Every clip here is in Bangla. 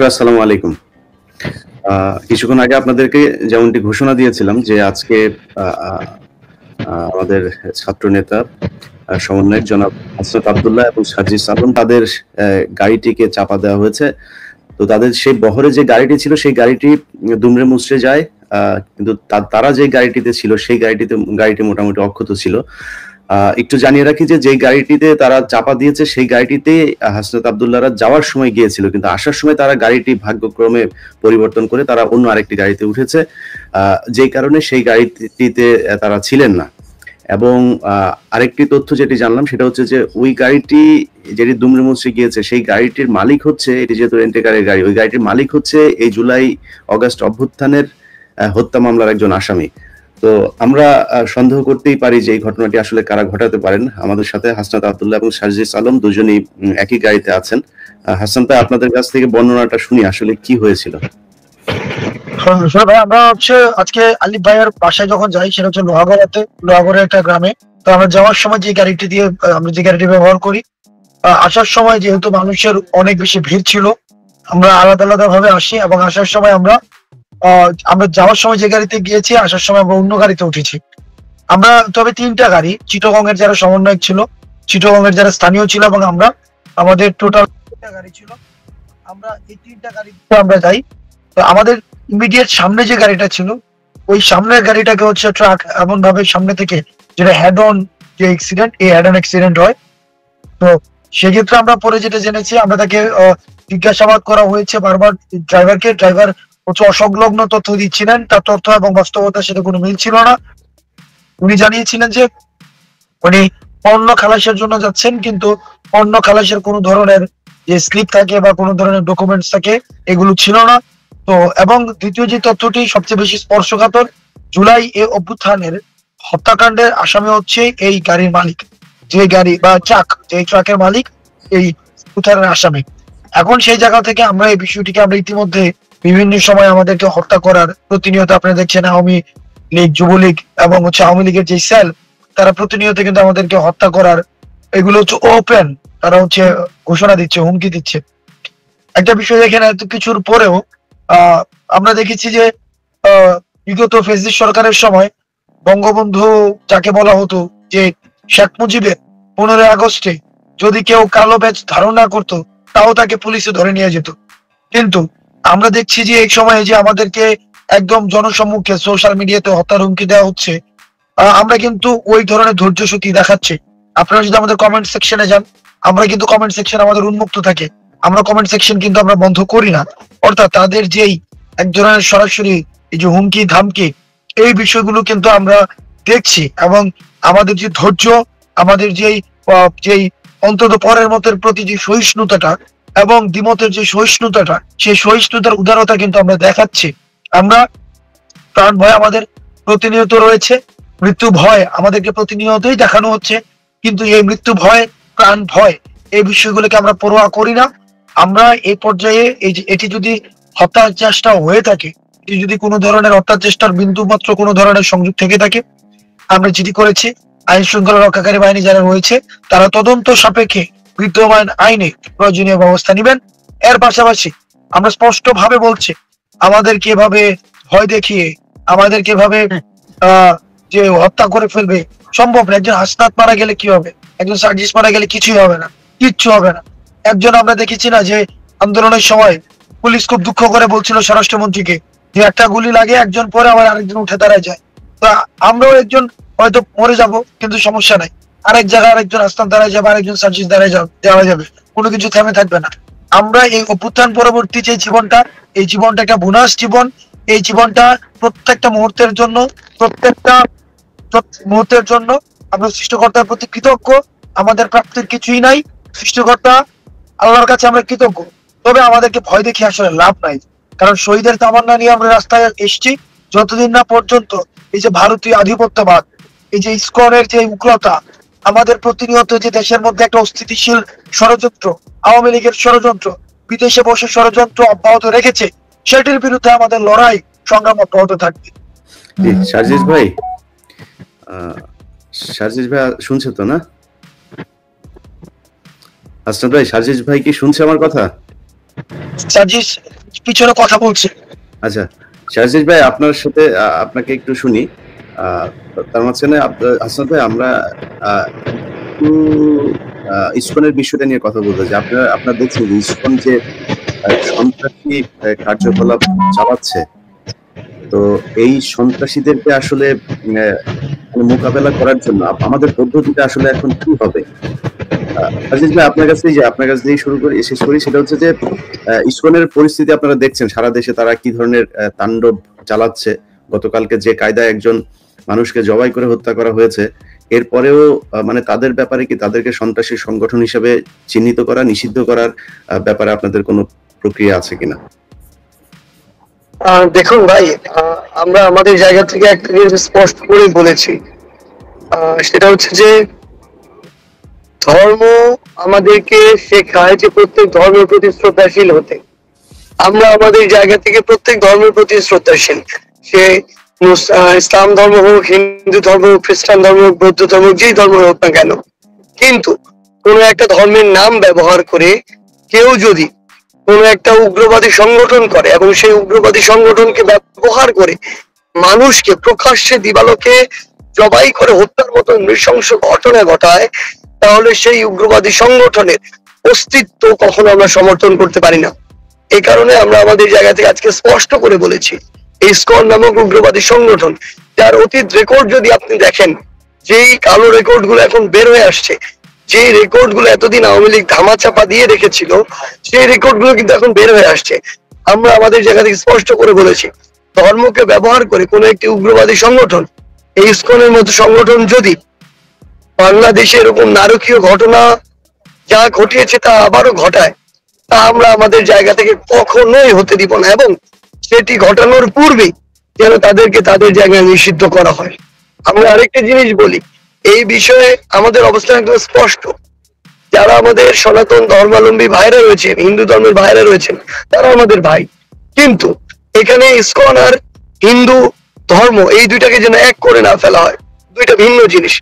আসসালামু আলাইকুম। কিছুক্ষণ আগে আপনাদেরকে যেমনটি ঘোষণা দিয়েছিলাম যে আজকে আ আ আমাদের ছাত্রনেতা সমন্বয়ক জনাব হাসনাত আব্দুল্লাহ এবং সার্জিস আলম তাদের গাড়িটিকে চাপা দেওয়া হয়েছে। তো তাদের সেই বহরে যে গাড়িটি ছিল সেই গাড়িটি দুমড়ে মুচড়ে যায়। কিন্তু তারা যে গাড়িটিতে ছিল সেই গাড়িটি মোটামুটি অক্ষত ছিল। একটু জানিয়ে রাখি যে যেই গাড়িটিতে তারা চাপা দিয়েছে সেই গাড়িটিতে হাসনাত আব্দুল্লাহরা যাওয়ার সময় গিয়েছিল, কিন্তু আসার সময় তারা গাড়িটি ভাগ্যক্রমে পরিবর্তন করে তারা অন্য আরেকটি গাড়িতে উঠেছে, যেই কারণে সেই গাড়িটিতে তারা ছিলেন না। এবং আরেকটি তথ্য যেটি জানলাম সেটা হচ্ছে যে ওই গাড়িটি যেটি দুমড়ে মুচড়ে গিয়েছে সেই গাড়িটির মালিক হচ্ছে, এটি যেহেতু রেন্টেকারের গাড়ি, ওই গাড়িটির মালিক হচ্ছে এই জুলাই অগাস্ট অভ্যুত্থানের হত্যা মামলার একজন আসামি। তো আমরা সন্দেহ করতেই পারি যে এই ঘটনাটি আসলে কারা ঘটাতে পারেন। আমাদের সাথে হাসনাত আব্দুল্লাহ এবং সার্জিস আলম দুজনেই একই গাড়িতে আছেন। হাসান ভাই, আপনাদের কাছ থেকে বর্ণনাটা শুনি আসলে কি হয়েছিল। ভাই, আমরা আজকে আলিফ ভাইয়ের বাসায় যখন যাই সেটা হচ্ছে লোহাগড়ে একটা গ্রামে। তো আমরা যাওয়ার সময় যে গাড়িটি ব্যবহার করি, আসার সময় যেহেতু মানুষের অনেক বেশি ভিড় ছিল, আমরা আলাদা ভাবে আসি এবং আসার সময় আমরা যাওয়ার সময় যে গাড়িতে গিয়েছি, আসার সময় আমরা অন্য গাড়িতে উঠেছি। আমরা তবে 3টা গাড়ি, চিটগং এর যারা সমন্বয়ক ছিল, চিটগং এর যারা স্থানীয় ছিল এবং আমাদের টোটাল গাড়ি ছিল। আমরা এই 3টা গাড়িতে আমরা যাই। তো আমাদের ইমিডিয়েট সামনে যে গাড়িটা ছিল, ওই সামনের গাড়িটাকে ট্রাক এমন ভাবে সামনে থেকে, যেটা হেড অন যে অ্যাক্সিডেন্ট, এই হেড অন অ্যাক্সিডেন্ট হয়। তো সেক্ষেত্রে আমরা পরে যেটা জেনেছি, আমরা তাকে জিজ্ঞাসাবাদ করা হয়েছে বারবার। ড্রাইভার অসংলগ্ন তথ্য দিচ্ছিলেন, তার তথ্য এবং বাস্তবতার সাথে কোনো মিল ছিল না। উনি জানিয়েছিলেন যে উনি পণ্য খালাসের জন্য যাচ্ছেন, কিন্তু পণ্য খালাসের কোনো ধরনের যে স্লিপ থাকে বা কোনো ধরনের ডকুমেন্টস থাকে, এগুলো ছিল না। তো এবং দ্বিতীয় যে তথ্যটি সবচেয়ে বেশি স্পর্শকাতর, জুলাই অভ্যুত্থানের হত্যাকাণ্ডের আসামি হচ্ছে এই গাড়ির মালিক, যে গাড়ি বা ট্রাকের মালিক এই উত্থানের আসামি। এখন সেই জায়গা থেকে আমরা এই বিষয়টিকে আমরা ইতিমধ্যে বিভিন্ন সময় আমাদেরকে হত্যা করার প্রতিনিয়ত আপনারা দেখছেন, আওয়ামী লীগ, যুবলীগ এবং আওয়ামী লীগের যে সেল, তারা প্রতিনিয়ত কিন্তু আমাদেরকে হত্যা করার, এগুলো ওপেন, তারা ঘোষণা দিচ্ছে, হুমকি দিচ্ছে। একটা বিষয় দেখেন, এত কিছুর পরেও আমরা দেখেছি যে বিগত ফেসিস্ট সরকারের সময় বঙ্গবন্ধু যাকে বলা হতো, যে শেখ মুজিবের 15 আগস্টে যদি কেউ কালো ব্যাজ ধারণ না করতো, তাও তাকে পুলিশে ধরে নিয়ে যেত। কিন্তু আমরা দেখছি যে এই সময়ে যে আমাদেরকে একদম জনসম্মুখে সোশ্যাল মিডিয়াতে হত্যার হুমকি দেওয়া হচ্ছে, আমরা কিন্তু ওই ধরনের ধৈর্য শক্তি দেখাচ্ছি। আপনারা যদি আমাদের কমেন্ট সেকশনে যান, আমরা কিন্তু কমেন্ট সেকশন আমাদের উন্মুক্ত থাকে, আমরা কমেন্ট সেকশন কিন্তু আমরা বন্ধ করি না। অর্থাৎ তাদের যেই এক ধরনের সরাসরি এই যে হুমকি ধামকি, এই বিষয়গুলো কিন্তু আমরা দেখছি। এবং আমাদের যে ধৈর্য, আমাদের যেই অন্তত পরের মতের প্রতি যে সহিষ্ণুতাটা এবং দ্বিমতের যে সহিষ্ণুতাটা, সেই সহিষ্ণুতার উদারতা কিন্তু আমরা দেখাচ্ছি। আমরা প্রাণ ভয় আমাদের প্রতিনিয়ত রয়েছে, মৃত্যু ভয় আমাদেরকে প্রতিনিয়তই দেখানো হচ্ছে, কিন্তু এই মৃত্যু ভয়, প্রাণ ভয়, এই বিষয়গুলোকে আমরা পরোয়া করি না। আমরা এই পর্যায়ে এটি যদি হত্যার চেষ্টা হয়ে থাকে, এটি যদি কোনো ধরনের হত্যার চেষ্টার বিন্দু মাত্র কোনো ধরনের সংযোগ থেকে থাকে, আমরা যেটি করেছি, আইন শৃঙ্খলা রক্ষাকারী বাহিনী যারা রয়েছে, তারা তদন্ত সাপেক্ষে বিদ্যমান আইনে প্রয়োজনীয় ব্যবস্থা নেবেন। এর পাশাপাশি আমরা স্পষ্ট ভাবে বলছি, আমাদেরকে এভাবে ভয় দেখিয়ে, আমাদেরকে এভাবে যে হত্যা করে ফেলবে সম্ভব না। একজন হাসনাত মারা গেলে কি হবে, একজন সার্জিস মারা গেলে কিছুই হবে না, কিচ্ছু হবে না। একজন আমরা দেখেছি না যে আন্দোলনের সময় পুলিশ খুব দুঃখ করে বলছিল স্বরাষ্ট্রমন্ত্রীকে যে একটা গুলি লাগে, একজন পরে আবার আরেকজন উঠে দাঁড়ায় যায়। তো আমরাও একজন হয়তো মরে যাব, কিন্তু সমস্যা নাই, আরেক জায়গায় আরেকজন হাসনাত দাঁড়ায় যাবে, আরেকজন সার্জিস দাঁড়ায় যাওয়া যাবে, কোনো কিছু থেমে থাকবে না। আমরা এই অভ্যুত্থান পরবর্তী যে জীবনটা, এই জীবনটা একটা বোনাস জীবন। এই জীবনটা প্রত্যেকটা মুহূর্তের জন্য, প্রত্যেকটা মুহূর্তের জন্য আমরা সৃষ্টিকর্তার প্রতি কৃতজ্ঞ। আমাদের প্রাপ্তির কিছুই নাই, সৃষ্টিকর্তা আল্লাহর কাছে আমরা কৃতজ্ঞ। তবে আমাদেরকে ভয় দেখে আসলে লাভ নাই, কারণ শহীদের তামান্না নিয়ে আমরা রাস্তায় এসেছি। যতদিন না পর্যন্ত এই যে ভারতীয় আধিপত্যবাদ, এই যে ইসকনের যে উগ্রতা, আমাদের প্রতিনিয়ত যে দেশের মধ্যে একটা অস্থিতিশীল ষড়যন্ত্র, আওয়ামী লীগের ষড়যন্ত্র, বিদেশে বসে ষড়যন্ত্র অব্যাহত রেখেছে, সেটির বিরুদ্ধে আমাদের লড়াই সংগ্রাম অব্যাহত থাকবে। সার্জিস ভাই, শুনছে তো না? হাসনাত ভাই, সার্জিস ভাই কি শুনছে আমার কথা? সার্জিস পিছনে কথা বলছে। আচ্ছা শাহজিজ ভাই, আপনার সাথে আপনাকে একটু শুনি। তার মাঝখানে হাসনাত ভাই, আমরা একটু ইসকনের বিষয়টা নিয়ে কথা বলতে চাই। আপনারা দেখছেন যে ইসকন যে সন্ত্রাসী কার্যকলাপ চালাচ্ছে, তো এই সন্ত্রাসীদেরকে আসলে মোকাবেলা করার জন্য আমাদের পদ্ধতিটা আসলে এখন কি হবে? আজিজ ভাই, আপনার কাছ থেকে শুরু করি, শেষ করি। সেটা হচ্ছে যে ইসকনের পরিস্থিতি আপনারা দেখছেন সারা দেশে তারা কি ধরনের তাণ্ডব চালাচ্ছে। গতকালকে যে কায়দায় একজন মানুষকে জবাই করে হত্যা করা হয়েছে, এরপরেও মানে তাদের ব্যাপারে কি তাদেরকে সন্ত্রাসী সংগঠন হিসেবে চিহ্নিত করা, নিষিদ্ধ করার ব্যাপারে আপনাদের কোনো প্রক্রিয়া আছে কিনা? দেখুন ভাই, আমরা আমাদের জায়গা থেকে একটা জিনিস স্পষ্ট করে বলেছি, সেটা হচ্ছে যে ধর্ম আমাদেরকে শেখায় যে প্রত্যেক ধর্মের প্রতি শ্রদ্ধাশীল হতে। আমরা আমাদের জায়গা থেকে প্রত্যেক ধর্মের প্রতি শ্রদ্ধাশীল, সে ইসলাম ধর্ম হোক, হিন্দু ধর্ম হোক, খ্রিস্টান ধর্ম হোক, বৌদ্ধ ধর্ম হোক, যেই ধর্ম হোক না কেন। কিন্তু কোন একটা ধর্মের নাম ব্যবহার করে কেউ যদি কোন একটা উগ্রবাদী সংগঠন করে এবং সেই উগ্রবাদী সংগঠনকে ব্যবহার করে মানুষকে প্রকাশ্যে দিবালোকে জবাই করে হত্যার মতো নৃশংস ঘটনা ঘটায়, তাহলে সেই উগ্রবাদী সংগঠনের অস্তিত্ব কখনো আমরা সমর্থন করতে পারি না। এই কারণে আমরা আমাদের জায়গা থেকে আজকে স্পষ্ট করে বলেছি, ইসকন নামক উগ্রবাদী সংগঠন, যার অতীত রেকর্ড যদি আপনি দেখেন, যেই কালো রেকর্ড গুলো এখন বের হয়ে আসছে, যে রেকর্ড গুলো এতদিন আওয়ামী লীগ ধামাচাপা দিয়ে রেখেছিল, সেই রেকর্ড গুলো কিন্তু এখন বের হয়ে আসছে। আমরা আমাদের জায়গা থেকে স্পষ্ট করে বলেছি, ধর্মকে ব্যবহার করে কোন একটি উগ্রবাদী সংগঠন, এই ইসকনের মতো সংগঠন যদি বাংলাদেশে এরকম নারকীয় ঘটনা যা ঘটিয়েছে তা আবারও ঘটায়, তা আমরা আমাদের জায়গা থেকে কখনোই হতে দিব না, এবং সেটি ঘটানোর পূর্বেই যেন তাদেরকে তাদের জায়গায় নিষিদ্ধ করা হয়। আমরা আরেকটা জিনিস বলি, এই বিষয়ে আমাদের অবস্থান একদম স্পষ্ট। যারা আমাদের সনাতন ধর্মাবলম্বী ভাইরা রয়েছেন, হিন্দু ধর্মের ভাইরা রয়েছেন, তারা আমাদের ভাই, কিন্তু এখানে ইসকন আর হিন্দু ধর্ম এই দুইটাকে যেন এক করে না ফেলা হয়, দুইটা ভিন্ন জিনিস।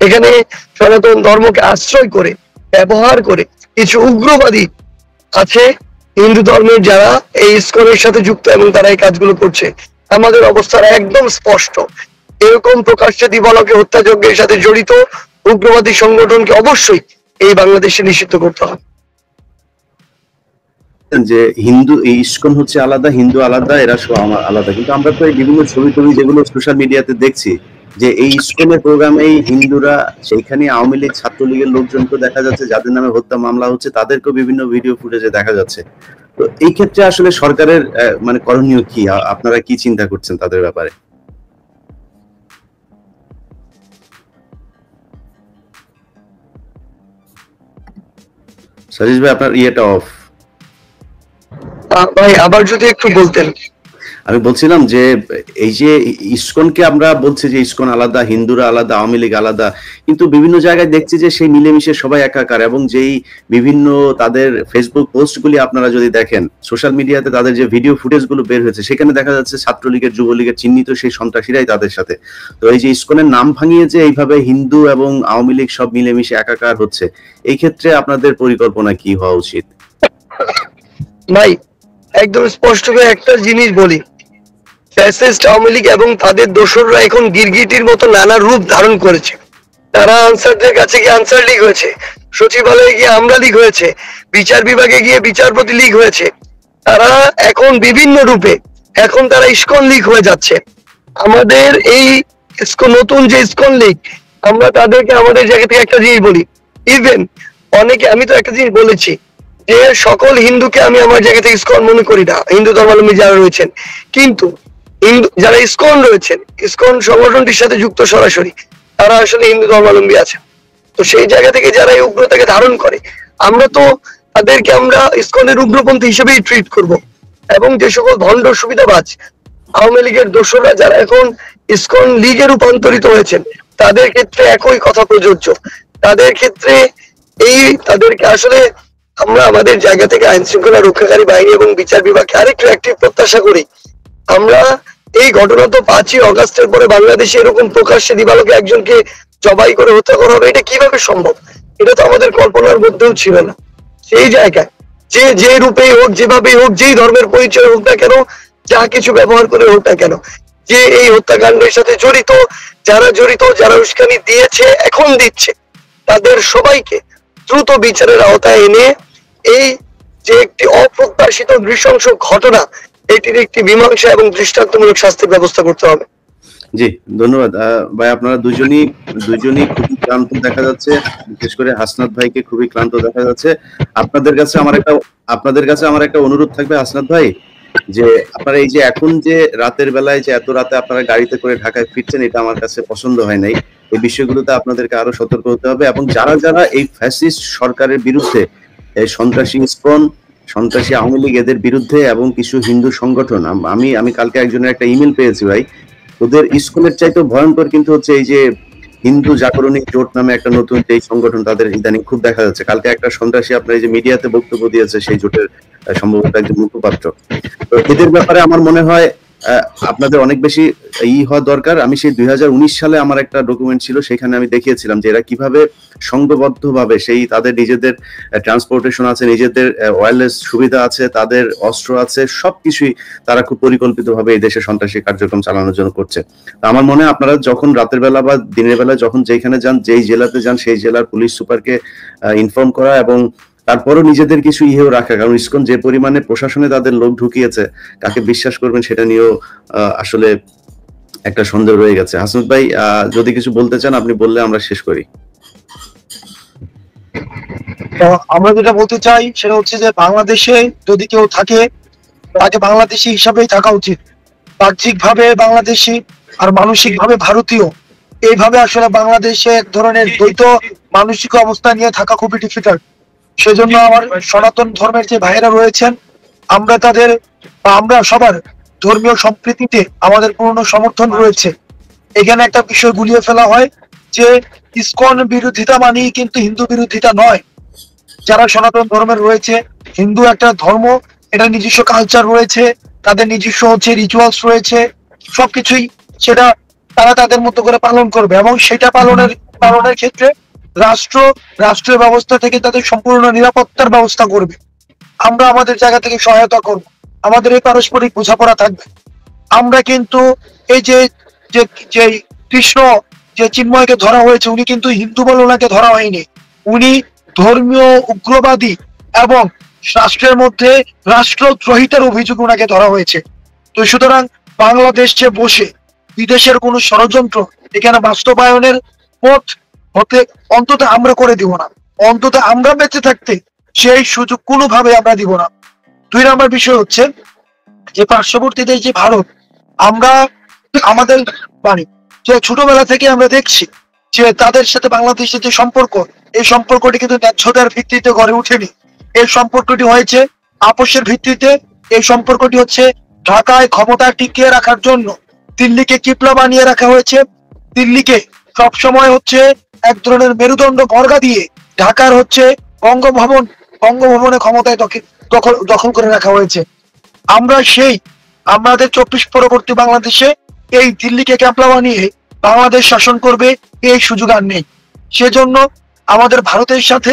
এখানে সনাতন ধর্মকে আশ্রয় করে ব্যবহার করে কিছু উগ্রবাদী আছে হিন্দু ধর্মের, যারা এই ইসকনের সাথে যুক্ত এবং তারা এই কাজগুলো করছে। আমাদের অবস্থা একদম স্পষ্ট, এরকম প্রকাশ্যে দিবালোকে হত্যাযজ্ঞের সাথে জড়িত উগ্রবাদী সংগঠনকে অবশ্যই এই বাংলাদেশে নিষিদ্ধ করতে হবে। যে হিন্দু ইসকন হচ্ছে আলাদা, হিন্দু আলাদা, এরা সব আলাদা, কিন্তু আমরা তো এই বিভিন্ন ছবি টবি যেগুলো সোশ্যাল মিডিয়াতে দেখছি, যে এই ইসকনের প্রোগ্রামে হিন্দুরা, সেইখানে আওয়ামী লীগ ছাত্রলীগের লোকজনকে দেখা যাচ্ছে, যাদের নামে হত্যা মামলা হচ্ছে তাদেরকেও বিভিন্ন ভিডিও ফুটেজে দেখা যাচ্ছে। তো এই ক্ষেত্রে আসলে সরকারের মানে করণীয় কি? আপনারা কি চিন্তা করছেন তাদের ব্যাপারে? সাজিদ ভাই, আপনার ইয়েটা অফ। ভাই আবার যদি একটু বলতেন। আমি বলছিলাম যে এই যে ইসকনকে আমরা বলছি যে ইসকন আলাদা, হিন্দুরা আলাদা, আওয়ামী লীগ আলাদা, কিন্তু বিভিন্ন জায়গায় দেখছি যে সেই মিলেমিশে সবাই একাকার, এবং যেই বিভিন্ন তাদের ফেসবুক পোস্টগুলি আপনারা যদি দেখেন, সোশ্যাল মিডিয়াতে তাদের যে ভিডিও ফুটেজগুলো বের হয়েছে, সেখানে দেখা যাচ্ছে ছাত্রলীগের, যুবলীগের চিহ্নিত সেই সন্ত্রাসীরাই তাদের সাথে। তো এই যে ইসকনের নাম ভাঙিয়ে যে এইভাবে হিন্দু এবং আওয়ামী লীগ সব মিলেমিশে একাকার হচ্ছে, এই ক্ষেত্রে আপনাদের পরিকল্পনা কি হওয়া উচিত? ভাই একদম স্পষ্ট করে একটা জিনিস বলি, ফ্যাসিস্ট আওয়ামী লীগ এবং তাদের দোসররা এখন গিরগিটির মতো নানা রূপ ধারণ করেছে। তারা আনসারদের কাছে গিয়ে আনসার লীগ হয়েছে, সচিবালয়ে গিয়ে আমরা লীগ হয়েছে, বিচার বিভাগে গিয়ে বিচারপতি লীগ হয়েছে। তারা এখন বিভিন্ন রূপে, এখন তারা ইসকন লীগ হয়ে যাচ্ছে। আমাদের এই নতুন যে ইসকন লীগ, আমরা তাদেরকে আমাদের জায়গা থেকে একটা জিনিস বলি, ইভেন অনেকে, আমি তো একটা জিনিস বলেছি যে সকল হিন্দুকে আমি আমার জায়গা থেকে ইসকন মনে করি না, হিন্দু ধর্মাবলম্বী যারা রয়েছেন, কিন্তু হিন্দু যারা ইসকন রয়েছেন, ইসকন সংগঠনটির সাথে যুক্ত সরাসরি, তারা আসলে হিন্দু ধর্মাবলম্বী আছে। তো সেই জায়গা থেকে যারা এই উগ্রতাকে ধারণ করে, আমরা তো তাদেরকে আমরা ইসকনের উগ্রপন্থী হিসেবেই ট্রিট করব। এবং যে সকল ভণ্ড সুবিধাবাজ আওয়ামী লীগের দোসররা যারা এখন ইসকন লীগে রূপান্তরিত হয়েছেন, তাদের ক্ষেত্রে একই কথা প্রযোজ্য। তাদের ক্ষেত্রে তাদেরকে আসলে আমরা আমাদের জায়গা থেকে আইন শৃঙ্খলা রক্ষাকারী বাহিনী এবং বিচার বিভাগকে আরেকটু অ্যাক্টিভ প্রত্যাশা করি। আমরা এই ঘটনা তো 5ই অগাস্টের পরে বাংলাদেশে এরকম প্রকাশ্যে দিবালোকে একজনকে জবাই করে হত্যা করা হবে, এটা কিভাবে সম্ভব? এটা তো আমাদের কল্পনার মধ্যেও ছিল না। সেই জায়গায় যে রূপেই হোক, যেভাবেই হোক, যেই ধর্মের পরিচয় হোক না কেন, যা কিছু ব্যবহার করে হোক না কেন, যে এই হত্যাকাণ্ডের সাথে জড়িত, যারা উস্কানি দিয়েছে, এখন দিচ্ছে, তাদের সবাইকে দ্রুত বিচারের আওতায় এনে এই যে একটি অপ্রত্যাশিত নৃশংস ঘটনা, এটির একটি মীমাংসা এবং দৃষ্টান্তমূলক শাস্তির ব্যবস্থা করতে হবে। জি, ধন্যবাদ ভাই। আপনারা দুজনই খুবই ক্লান্ত দেখা যাচ্ছে, বিশেষ করে হাসনাত ভাইকে খুবই ক্লান্ত দেখা যাচ্ছে। আপনাদের কাছে আমার একটা অনুরোধ থাকবে হাসনাত ভাই, যে আপনারা এই যে এখন যে রাতের বেলায় যে এত রাতে আপনারা গাড়িতে করে ঢাকায় ফিরছেন, এটা আমার কাছে পছন্দ হয় নাই। এই বিষয়গুলোতে আপনাদেরকে আরো সতর্ক হতে হবে, এবং যারা এই ফ্যাসিস্ট সরকারের বিরুদ্ধে, এই সন্ত্রাসী ইসকন, সন্ত্রাসী আওয়ামী লীগ, এদের বিরুদ্ধে, এবং কিছু হিন্দু সংগঠন, আমি কালকে একজনের একটা ইমেল পেয়েছি ভাই, ওদের ইসকনের চাইতে ভয়ঙ্কর কিন্তু হচ্ছে এই যে হিন্দু জাগরণী জোট নামে একটা নতুন এই সংগঠন, তাদের ইদানিং খুব দেখা যাচ্ছে। কালকে একটা সন্ত্রাসী আপনার এই যে মিডিয়াতে বক্তব্য দিয়েছে, সেই জোটের সম্ভবত একজন মুখপাত্র। তো এদের ব্যাপারে আমার মনে হয় আপনাদের অনেক বেশি হওয়া দরকার। আমি সেই 2019 সালে আমার একটা ডকুমেন্ট ছিল, সেখানে আমি দেখিয়েছিলাম যে এরা কিভাবে সংঘবদ্ধভাবে সেই তাদের নিজেদের ট্রান্সপোর্টেশন আছে, নিজেদের ওয়্যারলেস সুবিধা আছে, তাদের অস্ত্র আছে, সবকিছুই তারা খুব পরিকল্পিতভাবে এই দেশে সন্ত্রাসী কার্যক্রম চালানোর জন্য করছে। আমার মনে হয় আপনারা যখন রাতের বেলা বা দিনের বেলা যখন যেখানে যান, যেই জেলাতে যান, সেই জেলার পুলিশ সুপারকে ইনফর্ম করা, এবং তারপরও নিজেদের কিছু ইহেও রাখা, কারণ ইসকন যে পরিমাণে প্রশাসনে তাদের লোক ঢুকিয়েছে, কাকে বিশ্বাস করবেন সেটা নিয়েও আসলে একটা সন্দেহ রয়ে গেছে। হাসনাত ভাই যদি কিছু বলতে চান আপনি বললে আমরা শেষ করি। আমরা যেটা বলতে চাই সেটা হচ্ছে যে বাংলাদেশে যদি কেউ থাকে, তাকে বাংলাদেশি হিসাবেই থাকা উচিত। বাহ্যিক ভাবে বাংলাদেশি আর মানসিক ভাবে ভারতীয়, এইভাবে আসলে বাংলাদেশে এক ধরনের দ্বৈত মানসিক অবস্থা নিয়ে থাকা খুবই ডিফিকাল্ট। সেজন্য আমার সনাতন ধর্মের যে ভাইয়েরা রয়েছেন, আমরা সবার ধর্মীয় সম্প্রীতিতে আমাদের পূর্ণ সমর্থন রয়েছে। এখানে একটা বিষয় গুলিয়ে ফেলা হয় যে ইসকন বিরোধিতা মানেই কিন্তু হিন্দু বিরোধিতা নয়। যারা সনাতন ধর্মের রয়েছে, হিন্দু একটা ধর্ম, এটা নিজস্ব কালচার রয়েছে, তাদের নিজস্ব হচ্ছে রিচুয়ালস রয়েছে, সবকিছুই সেটা তারা তাদের মতো করে পালন করবে, এবং সেটা পালনের ক্ষেত্রে রাষ্ট্রীয় ব্যবস্থা থেকে তাদের সম্পূর্ণ নিরাপত্তার ব্যবস্থা করবে। আমরা আমাদের জায়গা থেকে সহায়তা করব, আমাদের এই পারস্পরিক বোঝাপড়া থাকবে। আমরা কিন্তু এই যে যে কৃষ্ণ, যে চিন্ময়কে ধরা হয়েছে, উনি কিন্তু হিন্দু বলে ওনাকে ধরা হয়নি, উনি ধর্মীয় উগ্রবাদী এবং রাষ্ট্রের মধ্যে রাষ্ট্রদ্রোহিতার অভিযোগ ওনাকে ধরা হয়েছে। তো সুতরাং বাংলাদেশে বসে বিদেশের কোন ষড়যন্ত্র এখানে বাস্তবায়নের পথ হতে অন্তত আমরা করে দিব না, অন্তত আমরা বেঁচে থাকতে সেই সুযোগ কোনোভাবে আমরা দিব না। 2 নম্বর বিষয় হচ্ছে যে পার্শ্ববর্তী দেশ যে ভারত, আমরা আমাদের বাড়ি যে ছোটবেলা থেকে আমরা দেখছি যে তাদের সাথে বাংলাদেশের যে সম্পর্ক, এই সম্পর্কটি কিন্তু ন্যায্যতার ভিত্তিতে গড়ে ওঠেনি। এই সম্পর্কটি হয়েছে আপোষের ভিত্তিতে। এই সম্পর্কটি হচ্ছে ঢাকায় ক্ষমতা টিকিয়ে রাখার জন্য দিল্লিকে কিপলা বানিয়ে রাখা হয়েছে। দিল্লিকে সবসময় হচ্ছে এক ধরনের মেরুদণ্ড বর্গা দিয়ে ঢাকার হচ্ছে বঙ্গভবনে ক্ষমতায় দখল করে রাখা হয়েছে। আমরা আমাদের 24 পরবর্তী বাংলাদেশে এই দিল্লিকে ক্যাপলা বানিয়ে বাংলাদেশ শাসন করবে, এই সুযোগ আর নেই। সেজন্য আমাদের ভারতের সাথে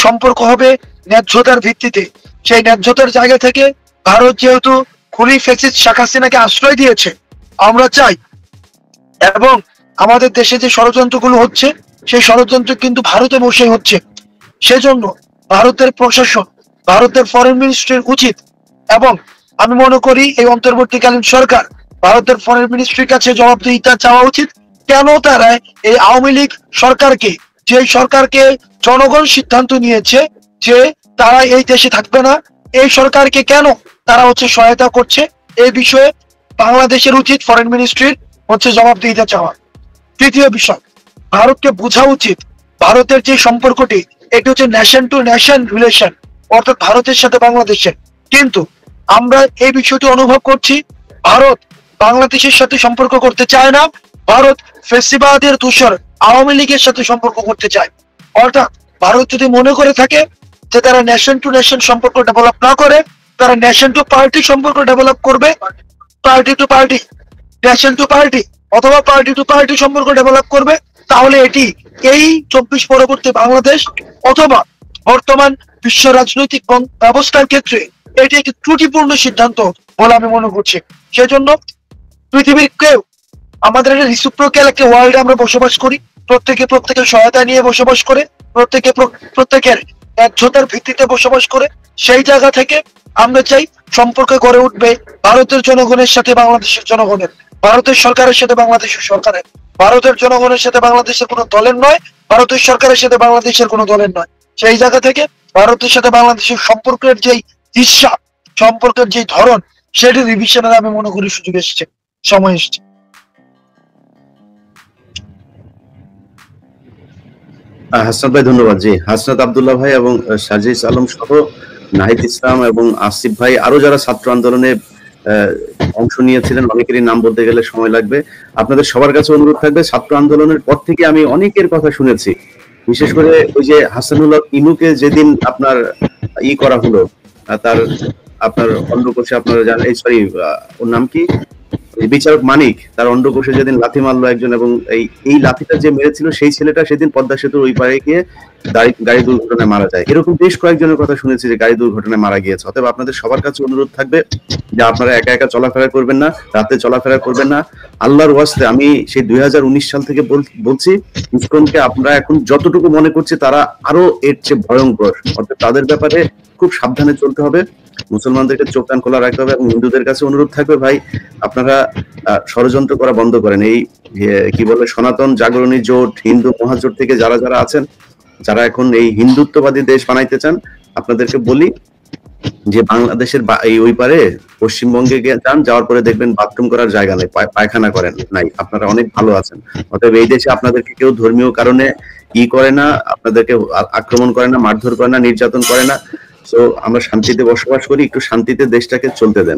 সম্পর্ক হবে ন্যায্যতার ভিত্তিতে। সেই ন্যায্যতার জায়গা থেকে ভারত যেহেতু খুনি ফ্যাসিস্ট শেখ হাসিনাকে আশ্রয় দিয়েছে, আমরা চাই, এবং আমাদের দেশে যে ষড়যন্ত্রগুলো হচ্ছে সেই ষড়যন্ত্র কিন্তু ভারতে বসে হচ্ছে। সেজন্য ভারতের প্রশাসন, ভারতের ফরেন মিনিস্ট্রির উচিত, এবং আমি মনে করি এই অন্তর্বর্তীকালীন সরকার ভারতের ফরেন মিনিস্ট্রির কাছে জবাবদিহিতা চাওয়া উচিত। কেন তারা এই আওয়ামী লীগ সরকারকে, যে সরকারকে জনগণ সিদ্ধান্ত নিয়েছে যে তারা এই দেশে থাকবে না, এই সরকারকে কেন তারা হচ্ছে সহায়তা করছে, এই বিষয়ে বাংলাদেশের উচিত ফরেন মিনিস্ট্রির হচ্ছে জবাবদিহিতা চাওয়া। তৃতীয় বিষয়, ভারতকে বোঝা উচিত ভারতের যে সম্পর্কটি, এটি হচ্ছে নেশন টু নেশন রিলেশন, অর্থাৎ ভারতের সাথে বাংলাদেশের। কিন্তু আমরা এই বিষয়টি অনুভব করছি, ভারত বাংলাদেশের সাথে সম্পর্ক করতে চায় না, ভারত ফেসিবাদের দূষর আওয়ামী লীগের সাথে সম্পর্ক করতে চায়। অর্থাৎ ভারত যদি মনে করে থাকে যে তারা নেশন টু নেশন সম্পর্ক ডেভেলপ না করে, তারা নেশন টু পার্টি সম্পর্ক ডেভেলপ করবে, party to party, nation to party অথবা পার্টি টু পার্টি সম্পর্ক ডেভেলপ করবে, তাহলে এটি এই 24 পরবর্তী বাংলাদেশ অথবা বর্তমান বিশ্ব রাজনৈতিক ব্যবস্থার ক্ষেত্রে এটি একটি ত্রুটিপূর্ণ সিদ্ধান্ত বলে আমি মনে করছি। সেজন্য পৃথিবীর কেউ আমাদের একটা রিসিপ্রোক্যাল একটা ওয়ার্ল্ডে আমরা বসবাস করি, প্রত্যেকে প্রত্যেকের সহায়তা নিয়ে বসবাস করে, প্রত্যেকের একজোটার ভিত্তিতে বসবাস করে। সেই জায়গা থেকে আমরা চাই সম্পর্ক গড়ে উঠবে ভারতের জনগণের সাথে বাংলাদেশের জনগণের, ভারতের সরকারের সাথে বাংলাদেশের সরকারের, ভারতের জনগণের সাথে বাংলাদেশের কোনো দলের নয়, ভারতের সরকারের সাথে বাংলাদেশের কোনো দলের নয়। সেই জায়গা থেকে ভারতের সাথে বাংলাদেশের সম্পর্কের যেই দিশা, সম্পর্কের যে ধরন, সেটি রিভিশনের আমি মনে করি সুযোগ এসেছে, সময় এসেছে। হাসনাত ভাই ধন্যবাদ। জি, হাসনাত আব্দুল্লাহ ভাই এবং সাজিস আলম সহ নাহিদ ইসলাম এবং আসিফ ভাই আরো যারা ছাত্র আন্দোলনে অংশ নিয়েছিলেন, অনেকেরই নাম বলতে গেলে সময় লাগবে। আপনাদের সবার কাছে অনুরোধ থাকবে, ছাত্র আন্দোলনের পর থেকে আমি অনেকের কথা শুনেছি, বিশেষ করে ওই যে হাসানুল্লাহ ইনুকে যেদিন আপনার করা হলো, তার আপনার অন্ডকোষে আপনারা জানেন, সরি ওর নাম কি, বিচারক মানিক, তার অন্ডকোষে যেদিন লাথি মারলো একজন, এবং এই লাথিটা যে মেরেছিল সেই ছেলেটা সেদিন পদ্মা সেতুর ওই পারে গিয়ে গাড়ি দুর্ঘটনায় মারা যায়। এরকম বেশ কয়েকজনের কথা শুনেছি যে গাড়ি দুর্ঘটনায় মারা গিয়েছে। অতএব আপনাদের সবার কাছে অনুরোধ থাকবে যে আপনারা একা একা চলাফেরা করবেন না, রাতে চলাফেরা করবেন না। আল্লাহর ওয়াস্তে আমি সেই 2019 সাল থেকে বলছি, ইসকনকে আমরা এখন যতটুকু মনে করছি তারা আরো এর চেয়ে ভয়ঙ্কর। অর্থাৎ তাদের ব্যাপারে খুব সাবধানে চলতে হবে, মুসলমানদেরকে চোখ কান খোলা রাখতে হবে। এবং হিন্দুদের কাছে অনুরোধ থাকবে, ভাই আপনারা ষড়যন্ত্র করা বন্ধ করেন। এই কি বলে সনাতন জাগরণী জোট, হিন্দু মহাজোট থেকে যারা যারা আছেন, যারা এখন এই হিন্দুত্ববাদী দেশ বানাইতে চান, আপনাদেরকে বলি যে বাংলাদেশের এই ওই পারে পশ্চিমবঙ্গে যান, যাওয়ার পরে দেখবেন বাথরুম করার জায়গা নেই, পায়খানা করেন নাই, আপনারা অনেক ভালো আছেন। অতএব এই দেশে আপনাদেরকে কেউ ধর্মীয় কারণে করে না, আপনাদেরকে আক্রমণ করে না, মারধর করে না, নির্যাতন করে না। তো আমরা শান্তিতে বসবাস করি, একটু শান্তিতে দেশটাকে চলতে দেন।